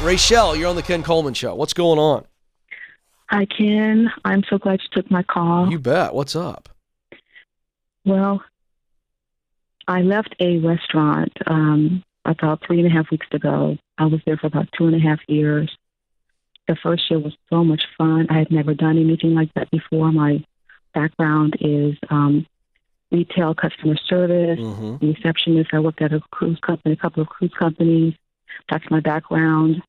Rachelle, you're on the Ken Coleman Show. What's going on? Hi, Ken. I'm so glad you took my call. You bet. What's up? Well, I left a restaurant about 3.5 weeks ago. I was there for about 2.5 years. The first year was so much fun. I had never done anything like that before. My background is retail customer service, receptionist. I worked at a cruise company, a couple of cruise companies. That's my background.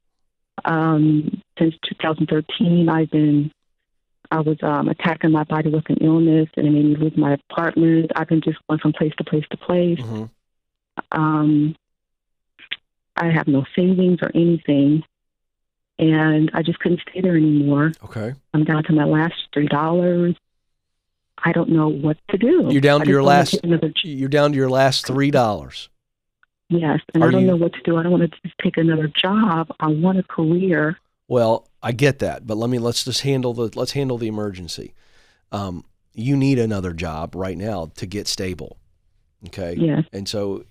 Since 2013, I was attacking my body with an illness, and it made me lose my apartment. I've been just going from place to place to place. I have no savings or anything, and I just couldn't stay there anymore. Okay. I'm down to my last $3. I don't know what to do. You're down to your last. You're down to your last $3. Yes, and I don't know what to do. I don't want to just take another job. I want a career. Well, I get that, but let's handle the emergency. You need another job right now to get stable. Okay. Yes. And so,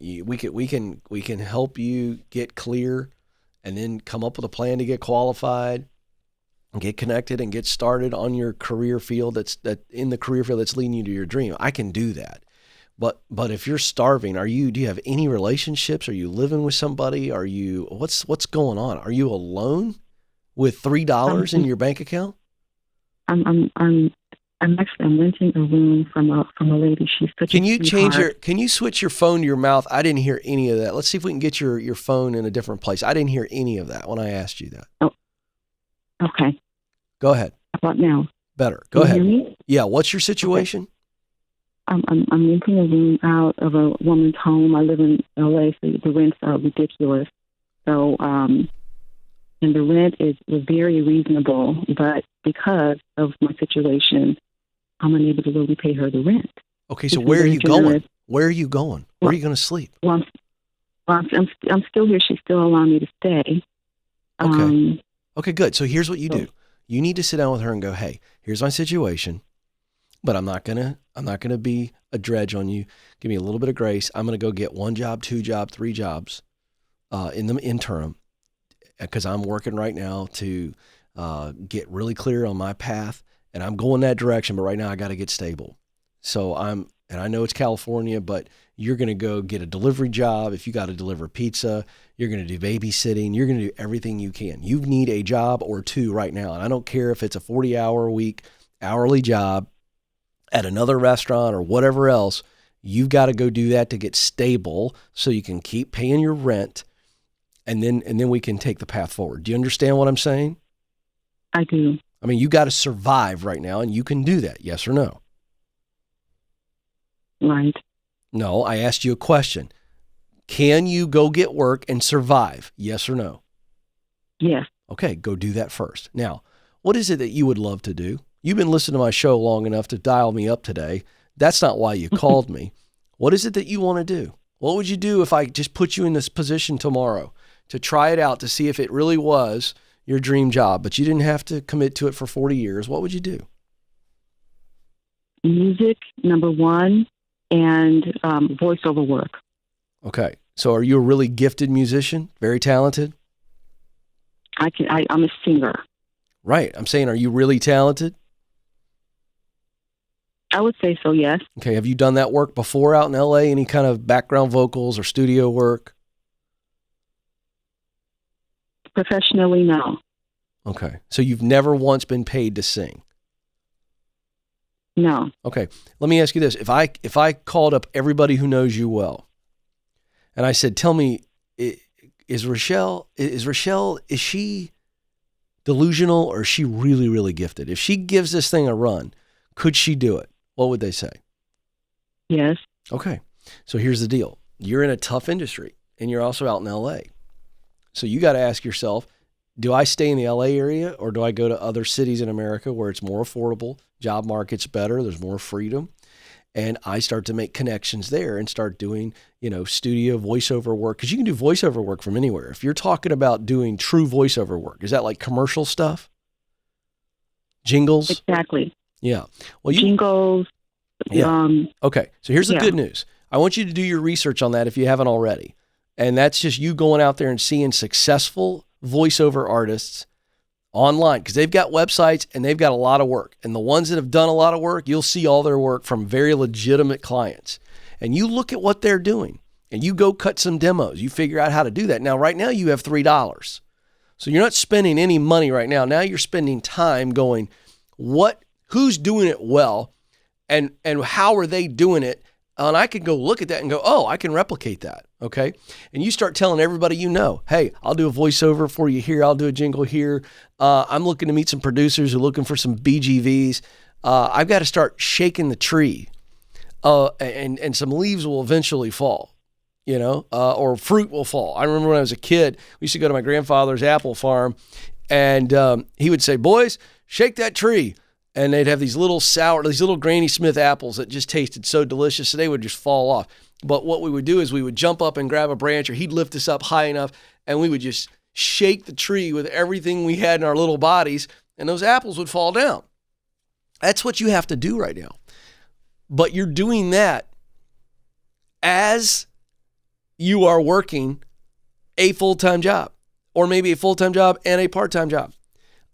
we can help you get clear, and then come up with a plan to get qualified, and get connected, and get started on your career field that's leading you to your dream. I can do that. But if you're starving, do you have any relationships? Are you living with somebody? What's going on? Are you alone with $3 in your bank account? I'm renting a room from a lady. She's such a sweetheart. Can you switch your phone to your mouth? I didn't hear any of that. Let's see if we can get your phone in a different place. I didn't hear any of that when I asked you that. Oh, okay. Go ahead. How about now? Better. Go ahead. Hear me? Yeah. What's your situation? Okay. I'm renting a room out of a woman's home. I live in LA, so the rents are ridiculous. So, and the rent was very reasonable, but because of my situation, I'm unable to really pay her the rent. Okay, so where are you going? Where are you going? Where are you going to sleep? Well, I'm still here. She's still allowing me to stay. Okay. Okay, good. So here's what you do. You need to sit down with her and go, "Hey, here's my situation, but I'm not gonna be a dredge on you. Give me a little bit of grace. I'm gonna go get 1 job, 2 jobs, 3 jobs in the interim, because I'm working right now to get really clear on my path, and I'm going that direction. But right now I got to get stable. So and I know it's California, but you're gonna go get a delivery job. If you got to deliver pizza, you're gonna do babysitting. You're gonna do everything you can. You need a job or 2 right now, and I don't care if it's a 40-hour a week hourly job at another restaurant or whatever else. You've got to go do that to get stable so you can keep paying your rent, and then we can take the path forward. Do you understand what I'm saying? I do. I mean, you got to survive right now, and you can do that. Yes or no? Right. No, I asked you a question. Can you go get work and survive? Yes or no? Yes. Okay, go do that first. Now, what is it that you would love to do? You've been listening to my show long enough to dial me up today. That's not why you called me. What is it that you want to do? What would you do if I just put you in this position tomorrow to try it out to see if it really was your dream job, but you didn't have to commit to it for 40 years? What would you do? Music, number one, and voiceover work. Okay. So are you a really gifted musician? Very talented? I'm a singer. Right. I'm saying, are you really talented? I would say so, yes. Okay. Have you done that work before out in LA? Any kind of background vocals or studio work? Professionally, no. Okay. So you've never once been paid to sing? No. Okay. Let me ask you this. If I called up everybody who knows you well, and I said, tell me, is Rachelle, is she delusional, or is she really, really gifted? If she gives this thing a run, could she do it? What would they say? Yes. Okay. So here's the deal. You're in a tough industry, and you're also out in LA. So you got to ask yourself, do I stay in the LA area, or do I go to other cities in America where it's more affordable, job market's better, there's more freedom, and I start to make connections there and start doing, studio voiceover work? Because you can do voiceover work from anywhere. If you're talking about doing true voiceover work, is that like commercial stuff? Jingles? Exactly. Yeah. Well, jingles. Yeah. Okay. So here's the good news. I want you to do your research on that if you haven't already. And that's just you going out there and seeing successful voiceover artists online, because they've got websites and they've got a lot of work. And the ones that have done a lot of work, you'll see all their work from very legitimate clients. And you look at what they're doing and you go cut some demos. You figure out how to do that. Now, right now you have $3. So you're not spending any money right now. Now you're spending time going, who's doing it well and how are they doing it? And I can go look at that and go, oh, I can replicate that. Okay. And you start telling everybody, hey, I'll do a voiceover for you here. I'll do a jingle here. I'm looking to meet some producers who are looking for some BGVs. I've got to start shaking the tree. And some leaves will eventually fall, or fruit will fall. I remember when I was a kid, we used to go to my grandfather's apple farm and he would say, boys, shake that tree. And they'd have these little Granny Smith apples that just tasted so delicious, so they would just fall off. But what we would do is we would jump up and grab a branch, or he'd lift us up high enough, and we would just shake the tree with everything we had in our little bodies, and those apples would fall down. That's what you have to do right now. But you're doing that as you are working a full-time job, or maybe a full-time job and a part-time job.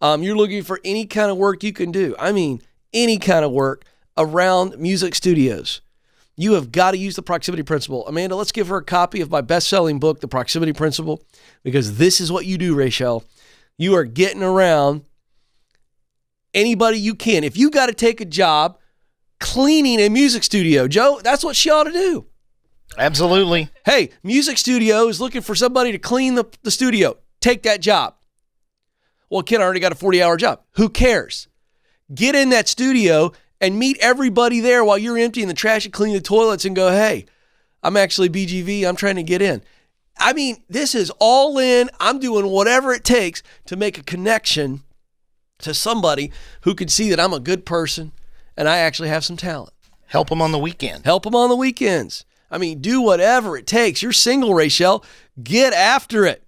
You're looking for any kind of work you can do. I mean, any kind of work around music studios. You have got to use the proximity principle. Amanda, let's give her a copy of my best-selling book, The Proximity Principle, because this is what you do, Rachel. You are getting around anybody you can. If you got to take a job cleaning a music studio, Joe, that's what she ought to do. Absolutely. Hey, music studio is looking for somebody to clean the studio. Take that job. Well, Ken, I already got a 40-hour job. Who cares? Get in that studio and meet everybody there while you're emptying the trash and cleaning the toilets and go, hey, I'm actually BGV. I'm trying to get in. I mean, this is all in. I'm doing whatever it takes to make a connection to somebody who can see that I'm a good person and I actually have some talent. Help them on the weekend. Help them on the weekends. I mean, do whatever it takes. You're single, Rachel. Get after it.